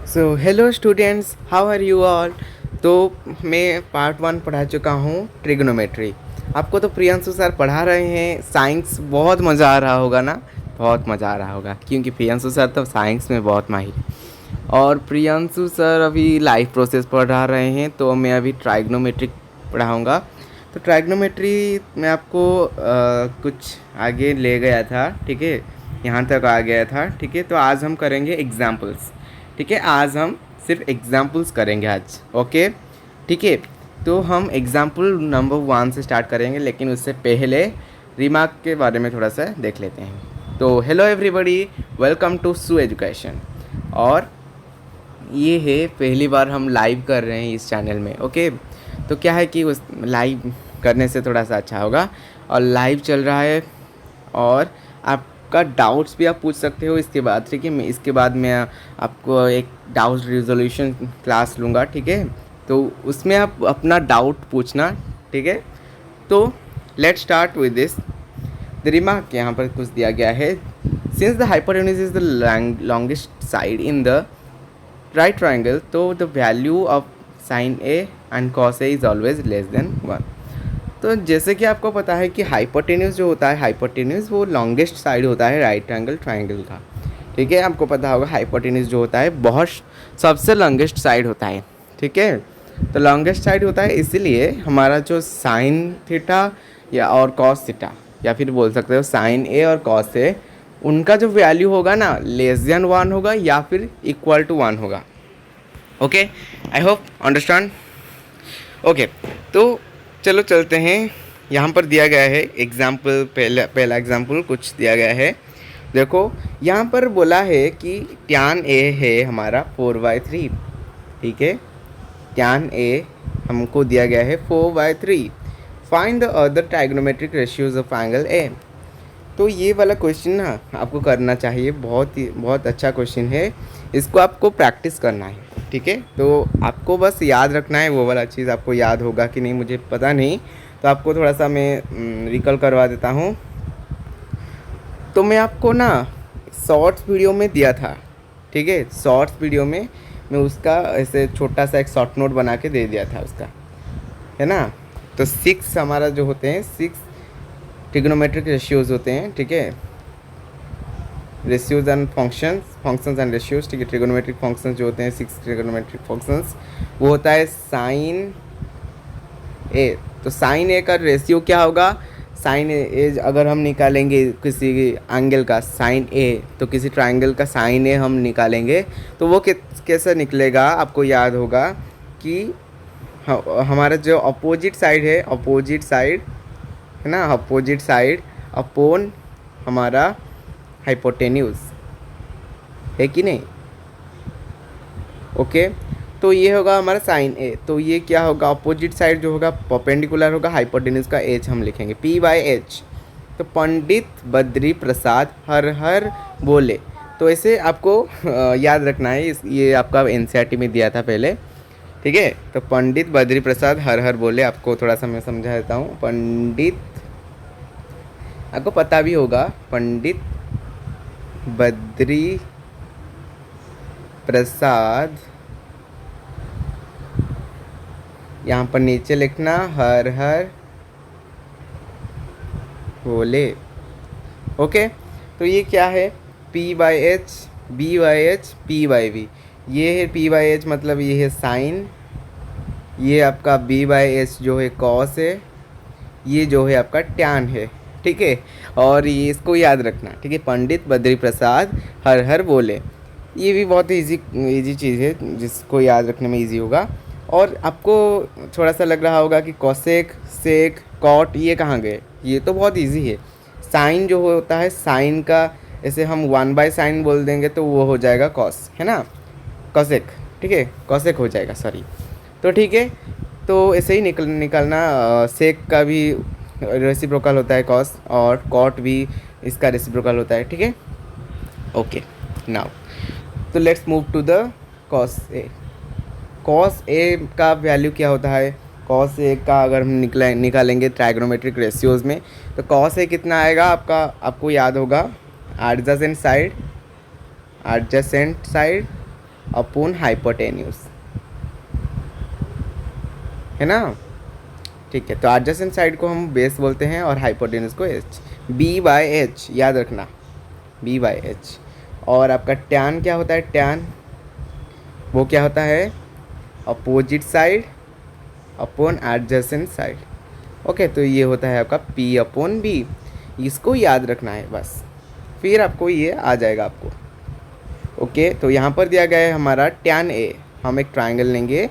So hello students, how are you all. तो मैं part 1 पढ़ा चुका हूँ, ट्रिग्नोमेट्री। आपको तो प्रियांशु सर पढ़ा रहे हैं साइंस। बहुत मज़ा आ रहा होगा ना, बहुत मज़ा आ रहा होगा क्योंकि प्रियांशु सर तो साइंस में बहुत माहिर है। और प्रियांशु सर अभी लाइफ प्रोसेस पढ़ा रहे हैं, तो मैं अभी ट्राइग्नोमेट्री पढ़ाऊँगा। तो ट्राइग्नोमेट्री में आपको कुछ आगे ले गया था, ठीक है, यहाँ तक आ गया था, ठीक है। तो आज हम करेंगे एग्जाम्पल्स, ठीक है। आज हम सिर्फ एग्जाम्पल्स करेंगे आज, ओके, ठीक है। तो हम एग्जाम्पल नंबर 1 से स्टार्ट करेंगे, लेकिन उससे पहले रिमार्क के बारे में थोड़ा सा देख लेते हैं। तो हेलो एवरीबॉडी, वेलकम टू सू एजुकेशन। और ये है पहली बार हम लाइव कर रहे हैं इस चैनल में, ओके। तो क्या है कि उस लाइव करने से थोड़ा सा अच्छा होगा, और लाइव चल रहा है। और आपका डाउट्स भी आप पूछ सकते हो इसके बाद, ठीक है। मैं इसके बाद मैं आपको एक डाउट रिजोल्यूशन क्लास लूँगा, ठीक है। तो उसमें आप अपना डाउट पूछना, ठीक है। तो let's start with this. The remark यहाँ पर कुछ दिया गया है। Since the hypotenuse is the longest side in the right triangle, तो the value of sine A and cos A is always less than 1। तो जैसे कि आपको पता है कि हाइपोटेन्यूज जो होता है, हाइपोटेन्यूज वो लॉन्गेस्ट साइड होता है राइट एंगल ट्राइंगल का, ठीक है। आपको पता होगा हाइपोटेन्यूज जो होता है बहुत सबसे लॉन्गेस्ट साइड होता है, ठीक है। तो लॉन्गेस्ट साइड होता है, इसीलिए हमारा जो साइन थीटा या और कॉस थीटा, या फिर बोल सकते हो साइन ए और कॉस ए, उनका जो वैल्यू होगा ना, लेस देन 1 होगा या फिर इक्वल टू 1 होगा, okay. I hope understand, okay. तो चलो चलते हैं। यहाँ पर दिया गया है एग्जाम्पल, पहला एग्जाम्पल कुछ दिया गया है। देखो यहाँ पर बोला है कि टैन ए है हमारा 4/3, ठीक है। टैन ए हमको दिया गया है 4/3। Find the other trigonometric ratios of angle A. तो ये वाला क्वेश्चन ना आपको करना चाहिए, बहुत अच्छा क्वेश्चन है। इसको आपको प्रैक्टिस करना है, ठीक है। तो आपको बस याद रखना है, वो वाला चीज़ आपको याद होगा कि नहीं मुझे पता नहीं। तो आपको थोड़ा सा मैं रिकॉल करवा देता हूँ। तो मैं आपको ना शॉर्ट्स वीडियो में दिया था, ठीक है। शॉर्ट्स वीडियो में मैं उसका ऐसे छोटा सा एक शॉर्ट नोट बना के दे दिया था उसका, है ना। तो 6 हमारा जो होते हैं, 6 ट्रिग्नोमेट्रिक रेशियोज होते हैं, ठीक है। Ratios and functions and ratios, ठीक है। ट्रिग्नोमेट्रिक फंक्शंस जो होते हैं, 6 ट्रिग्नोमेट्रिक फंक्शंस, वो होता है साइन ए। तो साइन ए का रेशियो क्या होगा, साइन ए अगर हम निकालेंगे किसी एंगल का साइन ए, तो किसी ट्राइंगल का साइन ए हम निकालेंगे, तो वो कैसे निकलेगा, आपको याद होगा कि हमारा जो अपोजिट साइड है, अपोजिट साइड है ना, अपोजिट साइड अपोन हमारा हाइपोटेन्यूज है कि नहीं, ओके। तो ये होगा हमारा साइन ए। तो ये क्या होगा, अपोजिट साइड जो होगा परपेंडिकुलर होगा हाइपोटेन्यूज का एच हम लिखेंगे P/H। तो पंडित बद्री प्रसाद हर हर बोले। तो ऐसे आपको याद रखना है, ये आपका NCERT में दिया था पहले, ठीक है। तो पंडित बद्री प्रसाद हर हर बोले, आपको थोड़ा सा मैं समझा देता हूँ। पंडित, आपको पता भी होगा, पंडित बद्री प्रसाद, यहाँ पर नीचे लिखना हर हर बोले, ओके। तो ये क्या है, P/H, B/H, P/V। ये है P/H, मतलब ये है साइन, ये आपका B/H जो है कॉस है, ये जो है आपका टैन है, ठीक है। और ये इसको याद रखना, ठीक है। पंडित बद्री प्रसाद हर हर बोले, ये भी बहुत इजी चीज़ है जिसको याद रखने में इजी होगा। और आपको थोड़ा सा लग रहा होगा कि कॉसेक, सेक, कॉट ये कहाँ गए, ये तो बहुत इजी है। साइन जो होता है, साइन का ऐसे हम 1/sin बोल देंगे तो वो हो जाएगा कॉस, है ना, कॉसेक, ठीक है, कॉसेक हो जाएगा, सॉरी। तो ठीक है, तो ऐसे ही निकलना। सेक का भी रेसिप्रोकल होता है कॉस, और कॉट भी इसका रेसिप्रोकल होता है, ठीक है, ओके। नाउ तो let's move to the cos A. Cos A का वैल्यू क्या होता है, कॉस ए का अगर हम निकालेंगे ट्राइग्नोमेट्रिक रेशियोज में, तो कॉस ए कितना आएगा आपका, आपको याद होगा एडजेसेंट साइड अपॉन हाइपोटेन्यूज, है ना। ठीक है, तो एडजेसेंट साइड को हम बेस बोलते हैं और हाइपोटेन्यूज को एच। बी बाय एच याद रखना, बी बाय एच। और आपका टैन क्या होता है, टैन वो क्या होता है, opposite side upon adjacent side. Okay, तो ये होता है आपका पी अपॉन बी, इसको याद रखना है बस, फिर आपको ये आ जाएगा आपको। ओके, तो यहाँ पर दिया गया है हमारा टैन ए, हम एक ट्राइंगल लेंगे,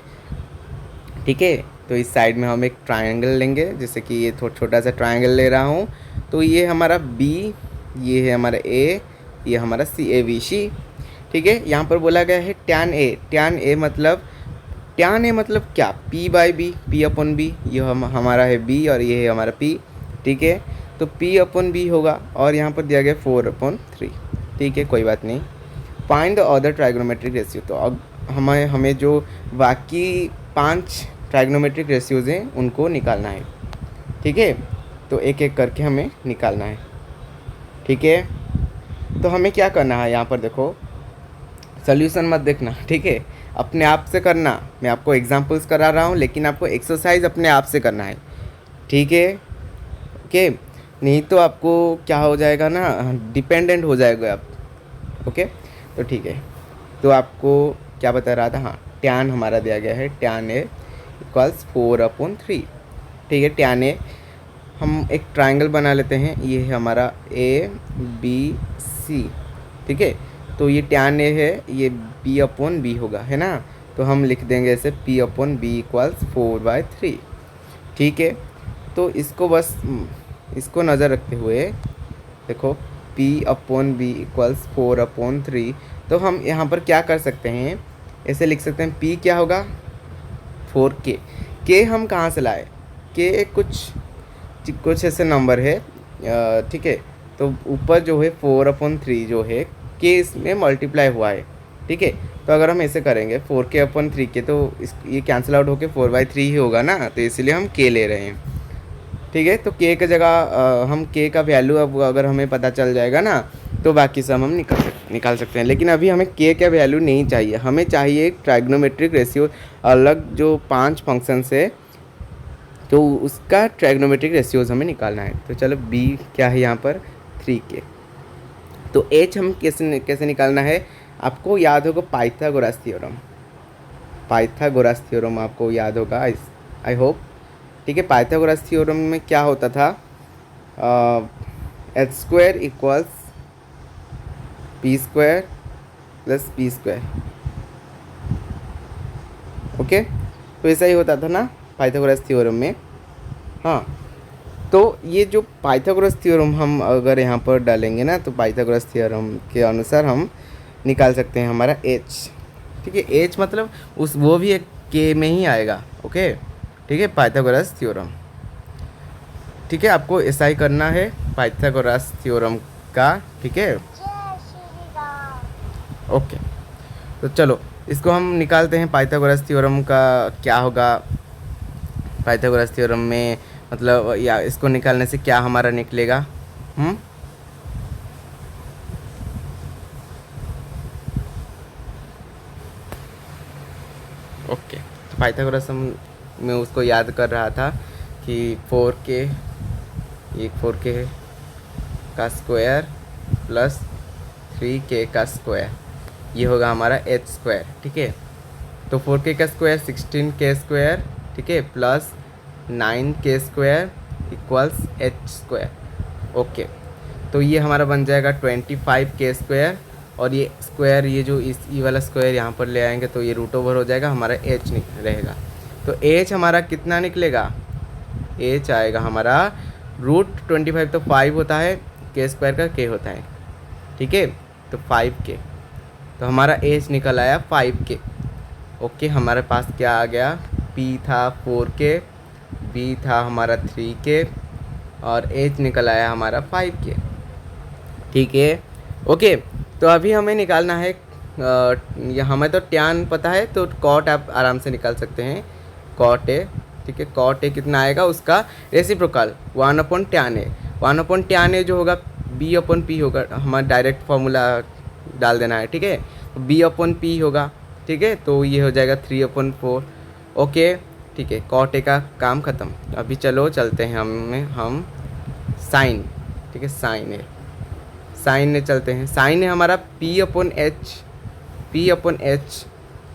ठीक है। तो इस साइड में हम एक ट्राइंगल लेंगे, जैसे कि ये छोटा सा ट्राइंगल ले रहा हूँ, तो ये हमारा बी, ये है हमारा ए, ये हमारा सी, ए बी सी, ठीक है। यहाँ पर बोला गया है टैन ए, टैन ए मतलब, टैन ए मतलब क्या, P by B, P upon B, ये हमारा है बी और ये है हमारा पी, ठीक है। तो पी अपॉन बी होगा और यहाँ पर दिया गया 4/3, ठीक है, कोई बात नहीं। Find the other trigonometric ratio, तो अब हमें जो बाकी 5 ट्राइगोनोमेट्रिक रेशियोज़ हैं उनको निकालना है, ठीक है। तो एक एक करके हमें निकालना है, ठीक है। तो हमें क्या करना है, यहाँ पर देखो, सोल्यूशन मत देखना, ठीक है, अपने आप से करना। मैं आपको एग्जांपल्स करा रहा हूँ, लेकिन आपको एक्सरसाइज अपने आप से करना है, ठीक है। ओके, नहीं तो आपको क्या हो जाएगा ना, डिपेंडेंट हो जाएगा आप। ओके, तो ठीक है, तो आपको क्या बता रहा था, हाँ, टैन हमारा दिया गया है, टैन ए इक्वल्स 4/3, ठीक है। टैन ए, हम एक ट्राइंगल बना लेते हैं, ये है हमारा ए बी सी, ठीक है। तो ये टैन ए है, ये बी अपॉन बी होगा, है ना। तो हम लिख देंगे ऐसे पी अपॉन बी इक्वल्स 4/3, ठीक है। तो इसको बस इसको नज़र रखते हुए देखो, P अपॉन बी इक्वल्स 4/3, तो हम यहाँ पर क्या कर सकते हैं, ऐसे लिख सकते हैं, P क्या होगा 4K। K हम कहाँ से लाए, K कुछ ऐसे नंबर है, ठीक है। तो ऊपर जो है 4/3 जो है K इसमें मल्टीप्लाई हुआ है, ठीक है। तो अगर हम ऐसे करेंगे 4K/3K, तो ये कैंसिल आउट होकर 4/3 ही होगा ना, तो इसलिए हम K ले रहे हैं, ठीक है। तो K की जगह हम K का वैल्यू अब अगर हमें पता चल जाएगा ना, तो बाकी सब हम निकाल सकते हैं। लेकिन अभी हमें K का वैल्यू नहीं चाहिए, हमें चाहिए एक ट्राइग्नोमेट्रिक रेशियो अलग, जो 5 फंक्शंस है, तो उसका ट्राइग्नोमेट्रिक रेशियोज हमें निकालना है। तो चलो B क्या है यहाँ पर 3K। तो H हम कैसे निकालना है, आपको याद होगा पाइथागोरस थ्योरम, पाइथागोरस थ्योरम आपको याद होगा, आई होप, ठीक है। पाइथागोरस थ्योरम में क्या होता था, h² equals p² plus p², okay. तो ऐसा ही होता था ना पाइथागोरस थ्योरम में, हाँ। तो ये जो पाइथागोरस थ्योरम हम अगर यहाँ पर डालेंगे ना, तो पाइथागोरस थ्योरम के अनुसार हम निकाल सकते हैं हमारा h, ठीक है। h मतलब वो भी एक K में ही आएगा, ओके, ठीक है, पाइथागोरस थ्योरम, ठीक है। आपको ऐसा ही करना है पाइथागोरस थ्योरम का, ठीक है, ओके। तो चलो इसको हम निकालते हैं, पाइथागोरस थ्योरम का क्या होगा, पाइथागोरस थ्योरम में मतलब, या इसको निकालने से क्या हमारा निकलेगा, ओके। तो पाइथागोरस मैं उसको याद कर रहा था कि 4K, ये 4K का स्क्वायर प्लस 3K का स्क्वायर, ये होगा हमारा h², ठीक है। तो 4K का स्क्वायर 16K², ठीक है, plus 9K² equals h², okay. तो ये हमारा बन जाएगा 25K², और ये स्क्वायर, ये जो ये वाला स्क्वायर यहाँ पर ले आएंगे तो ये √ओवर हो जाएगा, हमारा h रहेगा। तो h हमारा कितना निकलेगा, h आएगा हमारा √25, तो 5 होता है, K² का K होता है, ठीक है। तो 5K, तो हमारा h निकल आया 5K, ओके। हमारे पास क्या आ गया, P था 4K, B था हमारा 3K, और h निकल आया हमारा 5K, ठीक है, ओके। तो अभी हमें निकालना है, हमें तो टैन पता है, तो कॉट आप आराम से निकाल सकते हैं, कॉट ए, ठीक है। कॉट ए कितना आएगा, उसका रेसिप्रोकल 1/tan ए, 1/tan ए जो होगा B/P होगा, हमारा डायरेक्ट फार्मूला डाल देना है, ठीक है। तो B/P होगा, ठीक है, तो ये हो जाएगा 3/4। ओके ठीक है, कॉट ए का काम ख़त्म। अभी चलो चलते हैं हम साइन, ठीक है, साइन में चलते हैं। साइन है हमारा P/H,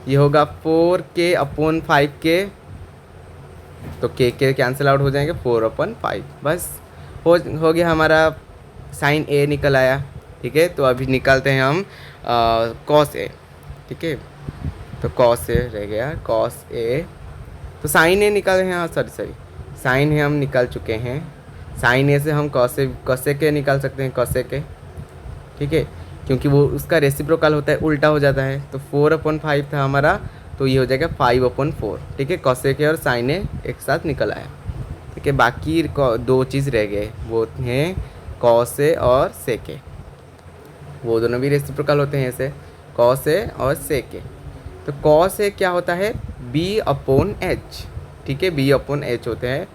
ये होगा 4K/5K, तो के कैंसिल आउट हो जाएंगे, 4/5 बस हो गया हमारा साइन ए निकल आया। ठीक है, तो अभी निकालते हैं हम कॉस ए। ठीक है, तो कॉस ए रह गया, कॉस ए, तो साइन ए निकाले हैं। हाँ सॉरी साइन ए हम निकाल चुके हैं। साइन ए से हम कॉसे के निकाल सकते हैं, कॉसे के। ठीक है, क्योंकि वो उसका रेसिप्रोकल होता है, उल्टा हो जाता है। तो 4/5 था हमारा, तो ये हो जाएगा 5/4। ठीक है, कॉसे के और साइन ए एक साथ निकल आया। ठीक है, बाकी दो चीज़ रह गए, वो हैं कॉस ए और सेक ए। वो दोनों भी रेसिप्रोकल होते हैं ऐसे, कॉस ए और सेक ए। तो कॉस ए क्या होता है, B/H। ठीक है, B/H होते हैं,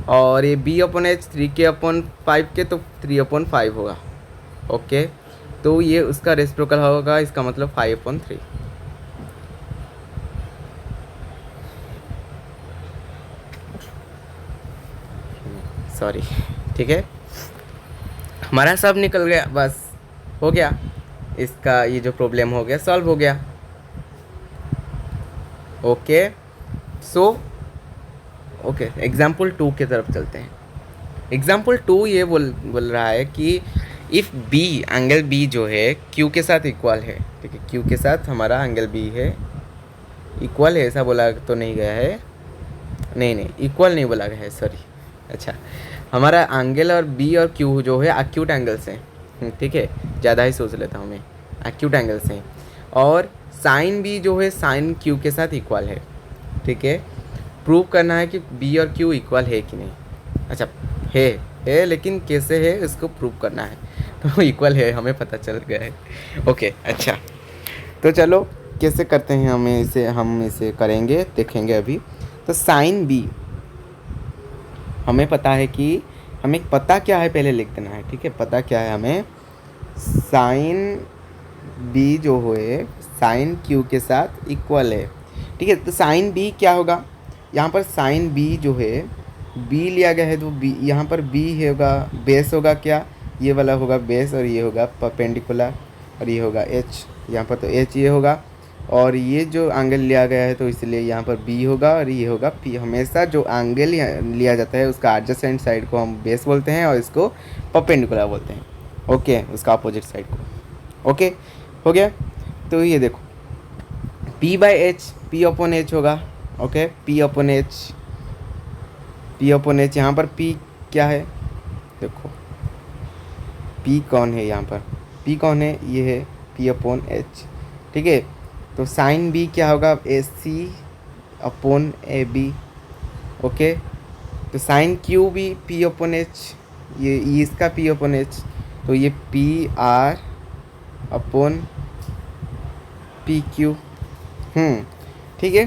और ये B/H 3K/5 के, तो 3/5 होगा। ओके, तो ये उसका रेसिप्रोकल होगा, इसका मतलब 5/3। सॉरी, ठीक है, हमारा सब निकल गया, बस हो गया, इसका ये जो प्रॉब्लम हो गया सॉल्व हो गया। ओके, सो ओके एग्जाम्पल 2 की तरफ चलते हैं। एग्जाम्पल 2 ये बोल रहा है कि इफ़ बी, एंगल बी जो है क्यू के साथ इक्वल है। ठीक है, क्यू के साथ हमारा एंगल बी है, इक्वल है, ऐसा बोला तो नहीं गया है, नहीं इक्वल नहीं बोला गया है, सॉरी। अच्छा, हमारा एंगल और बी और क्यू जो है एक्यूट एंगल्स हैं। ठीक है, ज़्यादा ही सोच लेता हूँ मैं, एक्यूट एंगल्स हैं, और साइन बी जो है साइन क्यू के साथ इक्वल है। ठीक है, प्रूव करना है कि बी और क्यू इक्वल है कि नहीं। अच्छा, है लेकिन कैसे है इसको प्रूव करना है, तो इक्वल है हमें पता चल गया है। ओके अच्छा, तो चलो कैसे करते हैं, हम इसे करेंगे, देखेंगे अभी। तो साइन बी हमें पता है कि हमें पता क्या है पहले लिख देना है। ठीक है, पता क्या है हमें, साइन बी जो है साइन क्यू के साथ इक्वल है। ठीक है, तो साइन बी क्या होगा, यहाँ पर साइन बी जो है बी लिया गया है, तो बी यहाँ पर बी होगा, बेस होगा क्या, ये वाला होगा बेस, और ये होगा परपेंडिकुलर, और ये होगा एच, यहाँ पर तो एच ये होगा, और ये जो एंगल लिया गया है तो इसलिए यहाँ पर बी होगा, और ये होगा पी। हमेशा जो एंगल लिया जाता है उसका एडजेसेंट साइड को हम बेस बोलते हैं, और इसको परपेंडिकुलर बोलते हैं। ओके, उसका अपोजिट साइड को। ओके, हो गया। तो ये देखो P/H होगा। ओके, P/H यहाँ पर P क्या है, देखो P कौन है, यहाँ पर P कौन है, ये है P/H। ठीक है, तो साइन B क्या होगा, AC/AB। ओके, तो साइन Q भी P/H, ये इसका P/H, तो ये PR/PQ। ठीक है,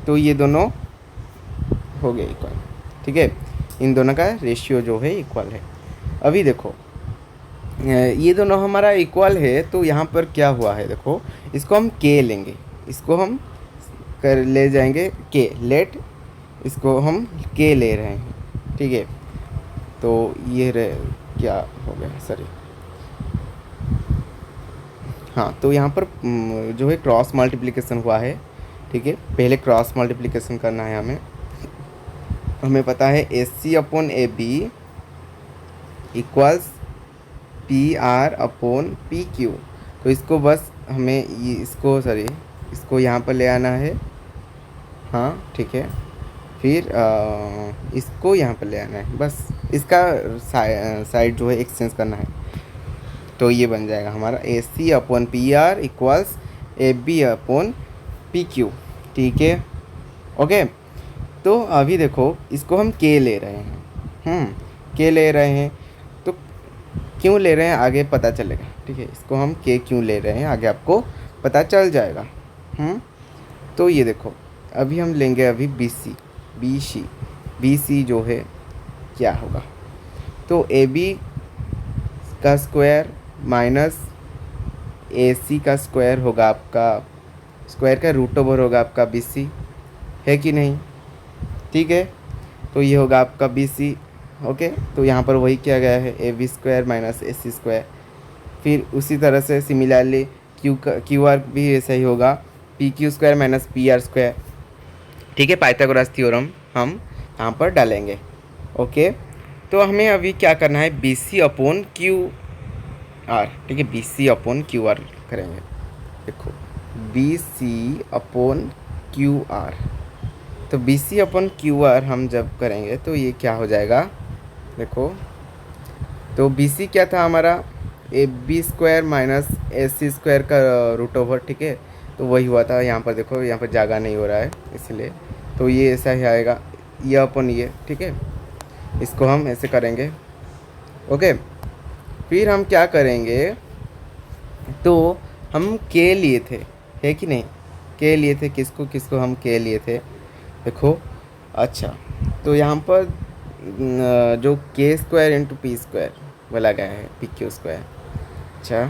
तो ये दोनों हो गए इक्वल। ठीक है, इन दोनों का रेशियो जो है इक्वल है। अभी देखो ये दोनों हमारा इक्वल है, तो यहाँ पर क्या हुआ है, देखो इसको हम K लेंगे, इसको हम ले जाएंगे K, लेट इसको हम K ले रहे हैं। ठीक है, तो ये क्या हो गया, सॉरी, हाँ, तो यहाँ पर जो है क्रॉस मल्टीप्लिकेशन हुआ है। ठीक है, पहले क्रॉस मल्टीप्लिकेशन करना है हमें पता है AC/AB इक्वल्स PR/PQ। तो इसको बस हमें ये इसको यहाँ पर ले आना है। हाँ ठीक है, फिर इसको यहाँ पर ले आना है, बस इसका साइड जो है एक्सचेंज करना है, तो ये बन जाएगा हमारा AC/PR इक्वल्स AB/PQ। ठीक है, ओके, तो अभी देखो इसको हम K ले रहे हैं, K ले रहे हैं, तो क्यों ले रहे हैं आगे पता चलेगा। ठीक है, इसको हम K क्यों ले रहे हैं आगे आपको पता चल जाएगा। तो ये देखो अभी हम लेंगे अभी BC जो है क्या होगा, तो AB का स्क्वायर माइनस AC का स्क्वायर होगा आपका स्क्वायर का रूट ओवर होगा आपका BC, है कि नहीं? ठीक है, तो ये होगा आपका BC। ओके, तो यहाँ पर वही किया गया है AB square minus AC square. फिर उसी तरह से सिमिलरली क्यू आर भी ऐसा ही होगा, PQ square minus PR square. ठीक है, पाइथागोरस थ्योरम हम यहाँ पर डालेंगे। ओके, तो हमें अभी क्या करना है, BC अपॉन QR। ठीक है, BC अपॉन QR करेंगे। देखो BC अपॉन QR, तो BC अपॉन QR हम जब करेंगे तो ये क्या हो जाएगा, देखो तो BC क्या था हमारा, AB square minus AC square का रूट ओवर। ठीक है, तो वही हुआ था यहाँ पर, देखो यहाँ पर जगह नहीं हो रहा है इसलिए, तो ये ऐसा ही आएगा, ये अपन ये। ठीक है, इसको हम ऐसे करेंगे। ओके, फिर हम क्या करेंगे, तो हम K लिए थे, है कि नहीं? K लिए थे, किसको किसको हम K लिए थे, देखो। अच्छा, तो यहाँ पर जो K square into P square बोला गया है, PQ स्क्वायर। अच्छा,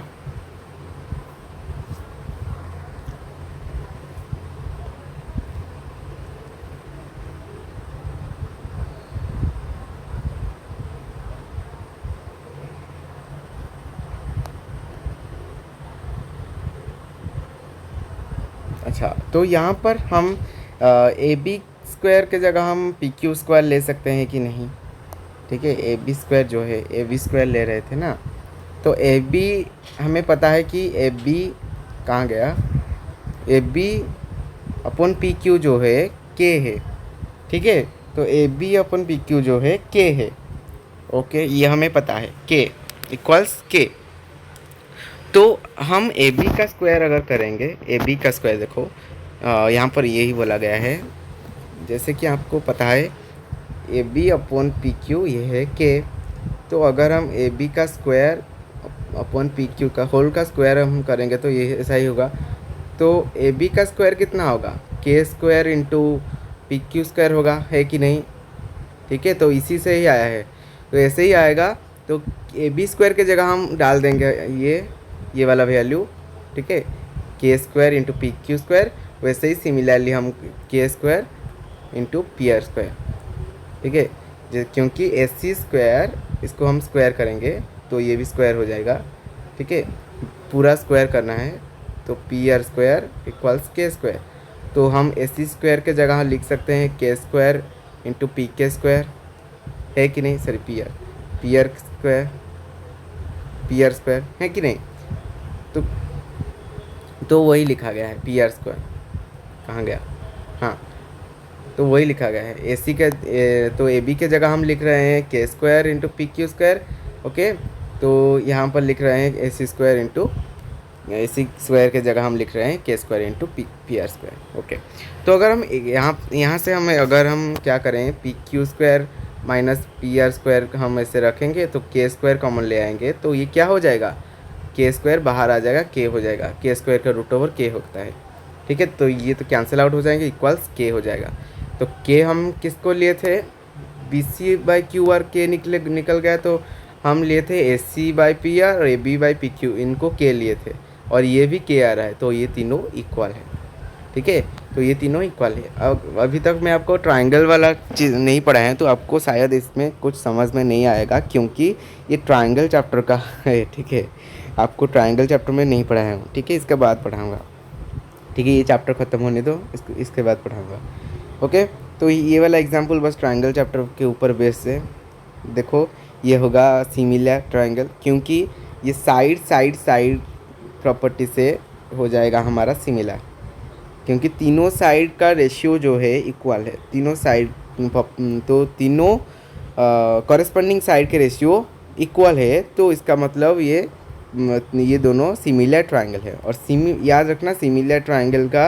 अच्छा, तो यहाँ पर हम AB स्क्वायर के जगह हम PQ स्क्वायर ले सकते हैं कि नहीं? ठीक है, AB स्क्वायर जो है, AB स्क्वायर ले रहे थे ना, तो AB हमें पता है कि AB कहाँ गया, AB अपॉन PQ जो है K है। ठीक है, तो AB अपॉन PQ जो है K है। ओके, ये हमें पता है, K इक्वल्स K। तो हम AB का स्क्वायर अगर करेंगे, AB का स्क्वायर देखो यहाँ पर यही बोला गया है, जैसे कि आपको पता है AB अपॉन PQ ये है K। तो अगर हम AB का स्क्वायर अपॉन PQ का होल का स्क्वायर हम करेंगे तो ये ऐसा ही होगा। तो AB का स्क्वायर कितना होगा, K square into PQ square होगा, है कि नहीं? ठीक है, तो इसी से ही आया है, तो ऐसे ही आएगा। तो AB स्क्वायर के जगह हम डाल देंगे ये वाला वैल्यू। ठीक है, K square into PQ square, वैसे ही सिमिलरली हम K square into PR square. ठीक है, क्योंकि AC स्क्वायर इसको हम स्क्वायर करेंगे तो ये भी स्क्वायर हो जाएगा। ठीक है, पूरा स्क्वायर करना है, तो PR square equals K square. तो हम AC स्क्वायर के जगह लिख सकते हैं K square into PK square, है कि नहीं? Sorry, PR square, PR square, है कि नहीं? तो वही लिखा गया है, PR स्क्वायर कहाँ गया, हाँ, तो वही लिखा गया है। AC के तो AB के जगह हम लिख रहे हैं K square into PQ square. Okay, तो यहाँ पर लिख रहे हैं AC square into AC square के जगह हम लिख रहे हैं K square into PR square. Okay, तो अगर हम यहाँ से हम अगर हम क्या करें, PQ square minus PR square हम ऐसे रखेंगे तो K स्क्वायर कॉमन ले आएंगे, तो ये क्या हो जाएगा, K स्क्वायर बाहर आ जाएगा, K हो जाएगा, K स्क्वायर का रूट ओवर K होता है। ठीक है, तो ये तो कैंसिल आउट हो जाएंगे, इक्वल्स K हो जाएगा। तो K हम किसको लिए थे, BC बाई QR K निकल गया, तो हम लिए थे AC बाई PR और AB बाई PQ, इनको K लिए थे, और ये भी K आ रहा है, तो ये तीनों इक्वल है। ठीक है, तो ये तीनों इक्वल है। अब अभी तक मैं आपको ट्रायंगल वाला चीज़ नहीं पढ़ाया है, तो आपको शायद इसमें कुछ समझ में नहीं आएगा, क्योंकि ये ट्रायंगल चैप्टर का है। ठीक है, आपको ट्रायंगल चैप्टर में नहीं पढ़ाया हूँ। ठीक है, इसके बाद पढ़ाऊँगा। ठीक है, ये चैप्टर ख़त्म होने दो, इसके बाद पढ़ाऊँगा। ओके, तो ये वाला एग्जाम्पल बस ट्रायंगल चैप्टर के ऊपर बेस से देखो, ये होगा सिमिलर ट्रायंगल, क्योंकि ये साइड प्रॉपर्टी से हो जाएगा हमारा सिमिलर, क्योंकि तीनों साइड का रेशियो जो है इक्वल है, तीनों साइड, तो तीनों कॉरेस्पॉन्डिंग साइड के रेशियो इक्वल है, तो इसका मतलब ये दोनों सिमिलर ट्रायंगल है। और याद रखना, सिमिलर ट्रायंगल का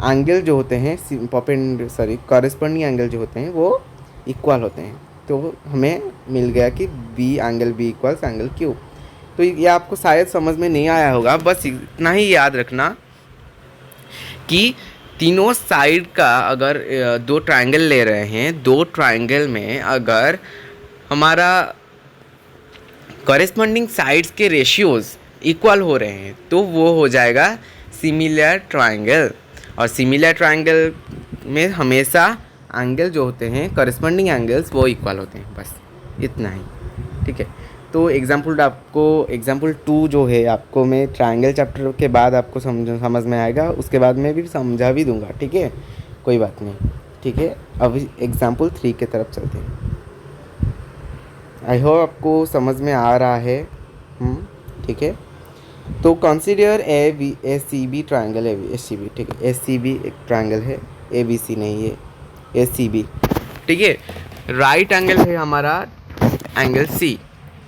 एंगल जो होते हैं कॉरेस्पॉन्डिंग एंगल जो होते हैं वो इक्वल होते हैं। तो हमें मिल गया कि angle B equals angle Q। तो ये आपको शायद समझ में नहीं आया होगा, बस इतना ही याद रखना कि तीनों साइड का अगर दो ट्रायंगल ले रहे हैं, दो ट्रायंगल में अगर हमारा कॉरेस्पॉन्डिंग साइड्स के रेशियोज़ इक्वल हो रहे हैं तो वो हो जाएगा सिमिलर ट्रायंगल, और सिमिलर ट्रायंगल में हमेशा एंगल जो होते हैं करस्पॉन्डिंग एंगल्स वो इक्वल होते हैं, बस इतना ही। ठीक है, तो एग्जाम्पल 2 जो है आपको मैं ट्रायंगल चैप्टर के बाद आपको समझ में आएगा, उसके बाद मैं भी समझा भी दूंगा। ठीक है, कोई बात नहीं। ठीक है, अभी एग्जाम्पल 3 की तरफ चलते हैं। आई होप आपको समझ में आ रहा है। ठीक है, तो consider A C B triangle है, ए सी बी। ठीक है, ए सी बी एक ट्राइंगल है, ए बी सी नहीं है, ए सी बी। ठीक है, राइट एंगल है हमारा एंगल सी।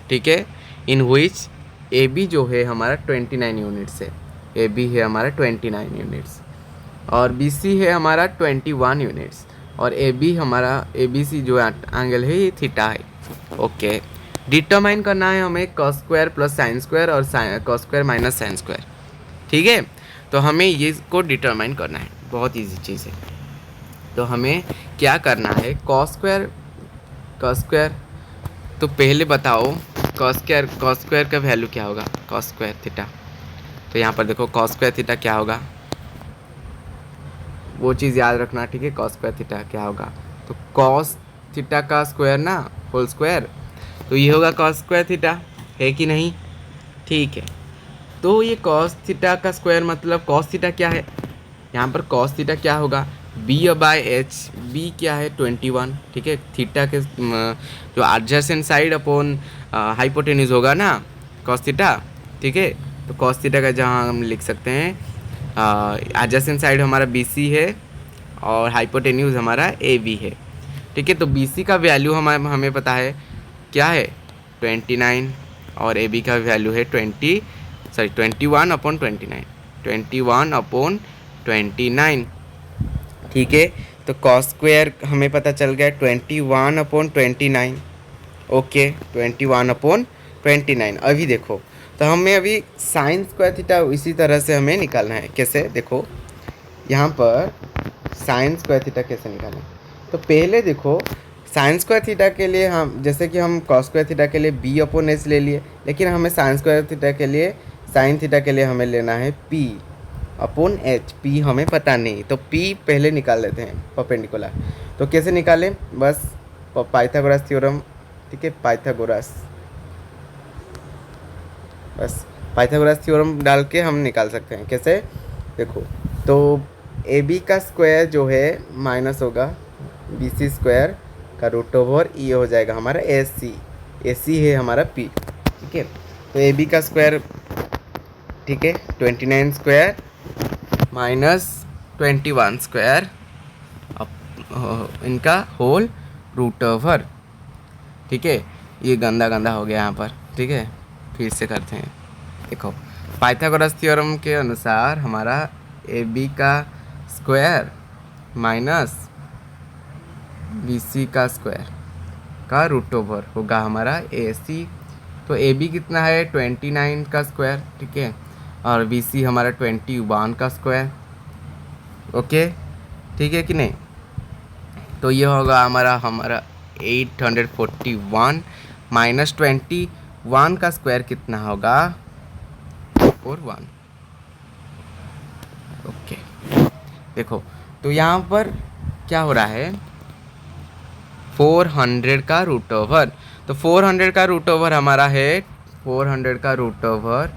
ठीक है, इन विच ए बी जो है हमारा 29 यूनिट्स है, ए बी है हमारा 29 यूनिट्स, और बी सी है हमारा 21 यूनिट्स, और ए बी हमारा ए बी सी जो एंगल है ये थीटा है। ओके, डिटरमाइन करना है हमें cos square plus sine square और cos square minus sine square. ठीक है, तो हमें ये को डिटरमाइन करना है, बहुत इजी चीज़ है। तो हमें क्या करना है, कॉस स्क्वायर तो पहले बताओ कॉस स्क्वायर का वैल्यू क्या होगा, कॉस स्क्वायर थीटा। तो यहाँ पर देखो कॉस स्क्वायर थीटा क्या होगा, वो चीज़ याद रखना। ठीक है, कॉस स्क्वायर थीटा क्या होगा, तो कॉस थीटा का स्क्वायर ना, होल स्क्वायर, तो ये होगा कॉस स्क्वायर थीटा, है कि नहीं। ठीक है, तो ये कॉस थीटा का स्क्वायर मतलब कॉस थीटा क्या है, यहाँ पर कॉस थीटा क्या होगा, बी बाय एच, बी क्या है 21। ठीक है, थीटा के जो एडजेसेंट साइड अपॉन हाइपोटेन्यूज होगा ना कॉस थीटा। ठीक है, तो कॉस थीटा का जहाँ हम लिख सकते हैं एडजेसेंट साइड हमारा बी सी है और हाइपोटेन्यूज हमारा ए बी है। ठीक है, तो बी सी का वैल्यू हमें पता है क्या है 29, और ए बी का वैल्यू है 21 अपॉन 29, 21/29। ठीक है, तो कॉस स्क्वायर हमें पता चल गया 21/29। ओके, 21/29। अभी देखो, तो हमें अभी साइन स्क्वायर थीटा इसी तरह से हमें निकालना है। कैसे, देखो यहाँ पर साइन स्क्वायर थीटा कैसे निकालें, तो पहले देखो साइन स्क्वायर थीटा के लिए हम, जैसे कि हम कॉस स्क्वायर थीटा के लिए बी अपॉन एच ले लिए, लेकिन हमें साइन स्क्वायर थीटा के लिए, साइन थीटा के लिए हमें लेना है पी अपॉन एच। पी हमें पता नहीं, तो पी पहले निकाल लेते हैं परपेंडिकुलर। तो कैसे निकालें, बस पाइथागोरस थ्योरम। ठीक है, बस पाइथागोरस थ्योरम डाल के हम निकाल सकते हैं। कैसे, देखो, तो ए बी का स्क्वायर जो है माइनस होगा बी सी स्क्वायर का रूट ओवर ये हो जाएगा हमारा ए सी है हमारा पी। ठीक है, तो ए बी का स्क्वायर, ठीक है, 29 स्क्वायर माइनस 21 स्क्वायर इनका होल रूट ओवर। ठीक है, ये गंदा हो गया यहाँ पर। ठीक है, फिर से करते हैं। देखो, पाइथागोरस थ्योरम के अनुसार हमारा ए बी का स्क्वायर माइनस बी सी का स्क्वायर का रूट ओवर होगा हमारा ए सी। तो ए बी कितना है 29 का स्क्वायर। ठीक है, और बी सी हमारा 21 का स्क्वायर। ओके, ठीक है कि नहीं। तो ये होगा हमारा 841 माइनस 21 का स्क्वायर कितना होगा 41। ओके, देखो, तो यहाँ पर क्या हो रहा है 400 का रूट ओवर। तो 400 का रूट ओवर हमारा है, 400 का रूट ओवर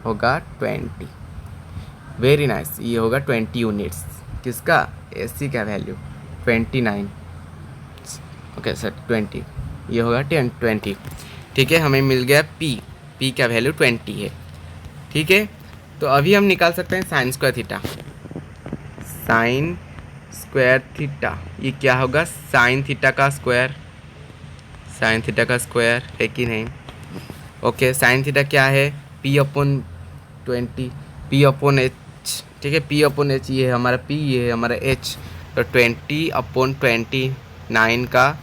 होगा 20। वेरी नाइस, ये होगा 20 यूनिट्स। किसका, ए सी का वैल्यू 29। ओके सर, 20, ये होगा 20। ठीक है, हमें मिल गया पी का वैल्यू 20 है। ठीक है, तो अभी हम निकाल सकते हैं sine square theta. Sine square theta ये क्या होगा, साइन थीटा का स्क्वायर, साइन थीटा का स्क्वायर है कि नहीं। ओके, साइन थीटा क्या है P upon 20, P upon H. ठीक है, पी अपॉन एच ये है हमारा पी, ये है हमारा एच, तो 20/29 का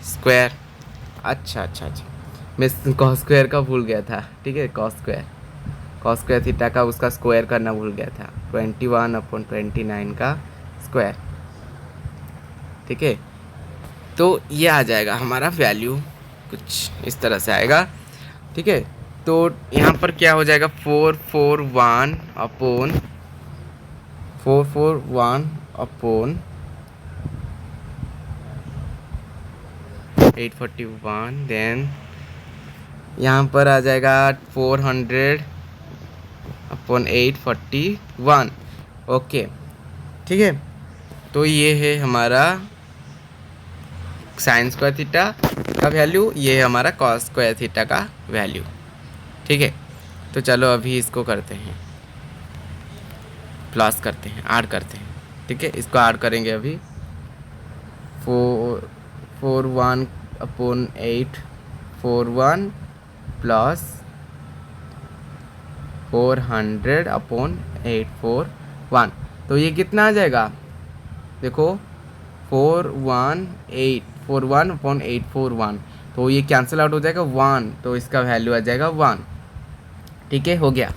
स्क्वायर। अच्छा, मैं कॉस स्क्वायर का भूल गया था। ठीक है, कॉस स्क्वायर थीटा का उसका स्क्वायर करना भूल गया था, 21/29 का स्क्वायर। ठीक है, तो ये आ जाएगा हमारा वैल्यू, कुछ इस तरह से आएगा। ठीक है, तो यहाँ पर क्या हो जाएगा 441 अपॉन 841, देन यहाँ पर आ जाएगा 400 अपॉन 841। ओके, ठीक है। तो ये है हमारा साइन स्क्वायर थीटा का वैल्यू, ये है हमारा कॉस स्क्वायर थीटा का वैल्यू, ठीक है। तो चलो अभी इसको करते हैं, प्लस करते हैं, ऐड करते हैं, ठीक है। इसको ऐड करेंगे अभी 441 अपॉन 841 प्लस 400 अपॉन 841। तो ये कितना आ जाएगा, देखो 41841 अपॉन 841, तो ये कैंसिल आउट हो जाएगा 1, तो इसका वैल्यू आ जाएगा 1, ठीक है, हो गया।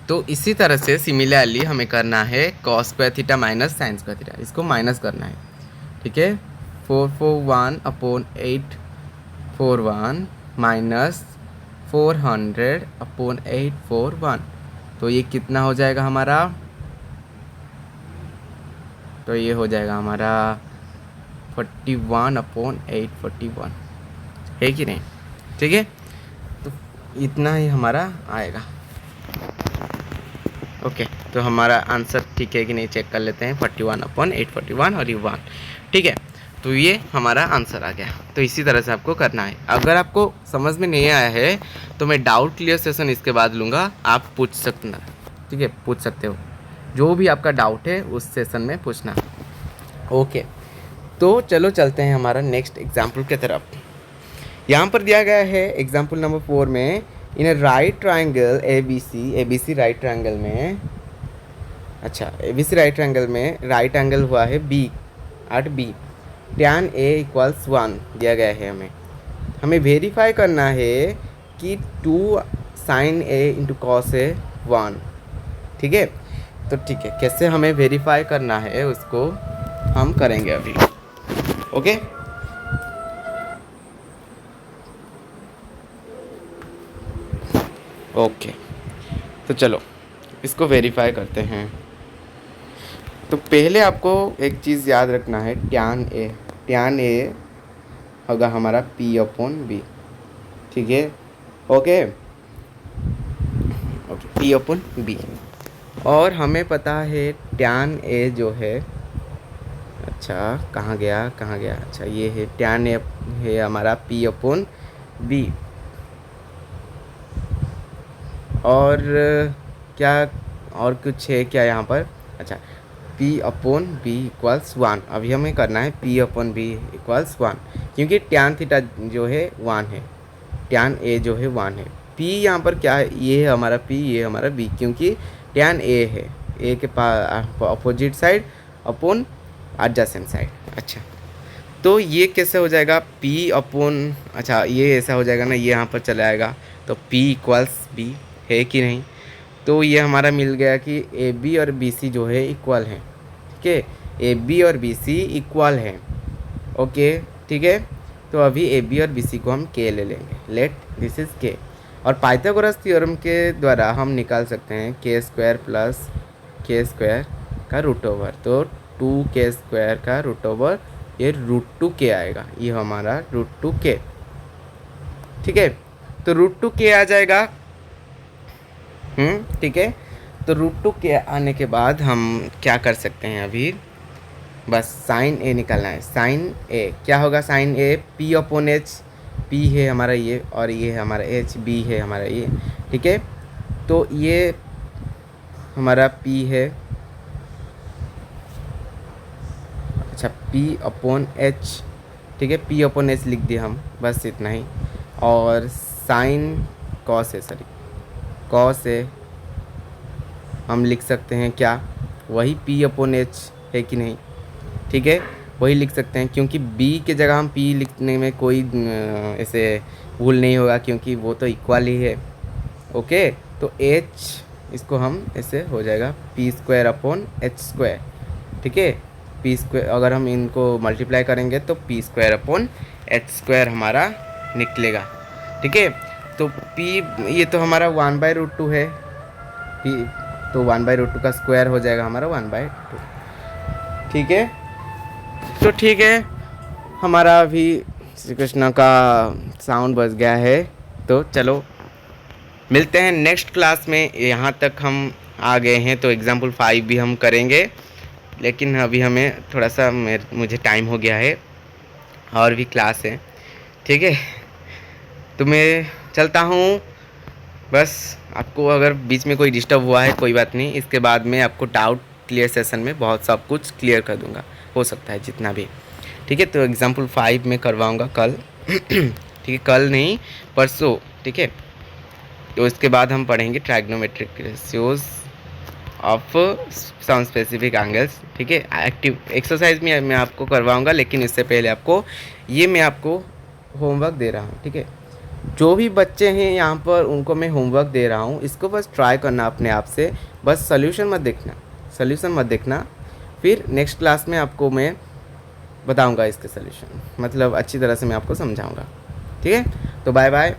तो इसी तरह से सिमिलरली हमें करना है cos square theta minus sine square theta, इसको माइनस करना है, ठीक है। 441 अपॉन 841 माइनस 400 अपॉन 841, तो ये कितना हो जाएगा हमारा, तो ये हो जाएगा हमारा 41 अपॉन 841, है कि नहीं, ठीक है। तो इतना ही हमारा आएगा। ओके, तो हमारा आंसर ठीक है कि नहीं चेक कर लेते हैं, 41 अपॉन 841 और ये 1, ठीक है। तो ये हमारा आंसर आ गया। तो इसी तरह से आपको करना है। अगर आपको समझ में नहीं आया है तो मैं डाउट क्लियर सेशन इसके बाद लूँगा, आप पूछ सकते हैं, ठीक है, पूछ सकते हो, जो भी आपका डाउट है उस सेशन में पूछना। ओके, तो चलो चलते हैं हमारा नेक्स्ट एग्जाम्पल की तरफ। यहाँ पर दिया गया है एग्जाम्पल नंबर 4 में, in a right triangle ABC right triangle में, अच्छा ABC राइट ट्राइंगल में राइट एंगल हुआ है B at B, tan A equals 1 दिया गया है। हमें वेरीफाई करना है कि 2 sin A into cos A 1, ठीक है। तो ठीक है, कैसे हमें वेरीफाई करना है उसको हम करेंगे अभी, ओके। ओके, तो चलो इसको वेरीफाई करते हैं। तो पहले आपको एक चीज़ याद रखना है, tan A होगा हमारा P अपॉन B, ठीक है, ओके P अपॉन B। और हमें पता है tan A जो है, अच्छा कहाँ गया, अच्छा ये है tan A है हमारा P अपॉन B। और क्या और कुछ है क्या यहाँ पर, अच्छा P अपॉन B इक्वल्स 1। अभी हमें करना है P अपॉन B इक्वल्स 1, क्योंकि tan थीटा जो है 1 है, tan A जो है 1 है। P यहाँ पर क्या है, ये है हमारा P, ये हमारा B, क्योंकि tan A है, A के पास opposite side upon adjacent side. अच्छा, तो ये कैसे हो जाएगा P अपॉन, अच्छा ये ऐसा हो जाएगा ना, ये यहाँ पर चला आएगा, तो P इक्वल्स B, है कि नहीं। तो ये हमारा मिल गया कि AB और BC जो है इक्वल है, ठीक है, AB और BC इक्वल है, ओके, ठीक है। तो अभी AB और BC को हम K ले लेंगे, लेट दिस इज K। और पाइथागोरस थ्योरम के द्वारा हम निकाल सकते हैं K square plus K square का रूट ओवर, तो 2K स्क्वायर का रूट ओवर, ये √2K आएगा, ये हमारा √2K, ठीक है। तो √2K आ जाएगा, ठीक है। तो √2K आने के बाद हम क्या कर सकते हैं, अभी बस साइन A निकालना है। साइन A क्या होगा, sine A P upon H, P है हमारा ये, और ये है हमारा H, B है हमारा ये, ठीक है। तो ये हमारा P है, अच्छा P अपॉन H, ठीक है, P अपॉन H लिख दिया हम, बस इतना ही। और साइन कॉस है, सॉरी कॉस है, हम लिख सकते हैं क्या, वही P अपॉन H है कि नहीं, ठीक है, वही लिख सकते हैं, क्योंकि B के जगह हम P लिखने में कोई ऐसे भूल नहीं होगा, क्योंकि वो तो इक्वल ही है, ओके। तो H इसको हम ऐसे हो जाएगा P square upon H square, ठीक है। P स्क्वायर अगर हम इनको मल्टीप्लाई करेंगे तो P square upon H square हमारा निकलेगा, ठीक है। तो पी, ये तो हमारा 1/√2 है पी, तो 1/√2 का स्क्वायर हो जाएगा हमारा 1/2। ठीक है, तो ठीक है, हमारा अभी श्री कृष्ण का साउंड बज गया है। तो चलो मिलते हैं नेक्स्ट क्लास में। यहाँ तक हम आ गए हैं तो एग्जाम्पल 5 भी हम करेंगे, लेकिन अभी हमें थोड़ा सा मुझे टाइम हो गया है और भी क्लास है। ठीक है, तो मैं चलता हूँ। बस आपको अगर बीच में कोई डिस्टर्ब हुआ है कोई बात नहीं, इसके बाद में आपको डाउट क्लियर सेशन में बहुत सब कुछ क्लियर कर दूंगा, हो सकता है जितना भी। ठीक है, तो एग्जाम्पल 5 में करवाऊँगा कल। ठीक है, कल नहीं परसों। ठीक है, तो इसके बाद हम पढ़ेंगे trigonometric ratios of some specific angles. ठीक है, एक्टिव एक्सरसाइज में मैं आपको करवाऊंगा, लेकिन इससे पहले मैं आपको होमवर्क दे रहा हूँ। ठीक है, जो भी बच्चे हैं यहाँ पर उनको मैं होमवर्क दे रहा हूँ, इसको बस ट्राई करना अपने आप से, बस सोल्यूशन मत देखना। फिर नेक्स्ट क्लास में आपको मैं बताऊँगा इसके सोल्यूशन, मतलब अच्छी तरह से मैं आपको समझाऊँगा। ठीक है, तो बाय बाय।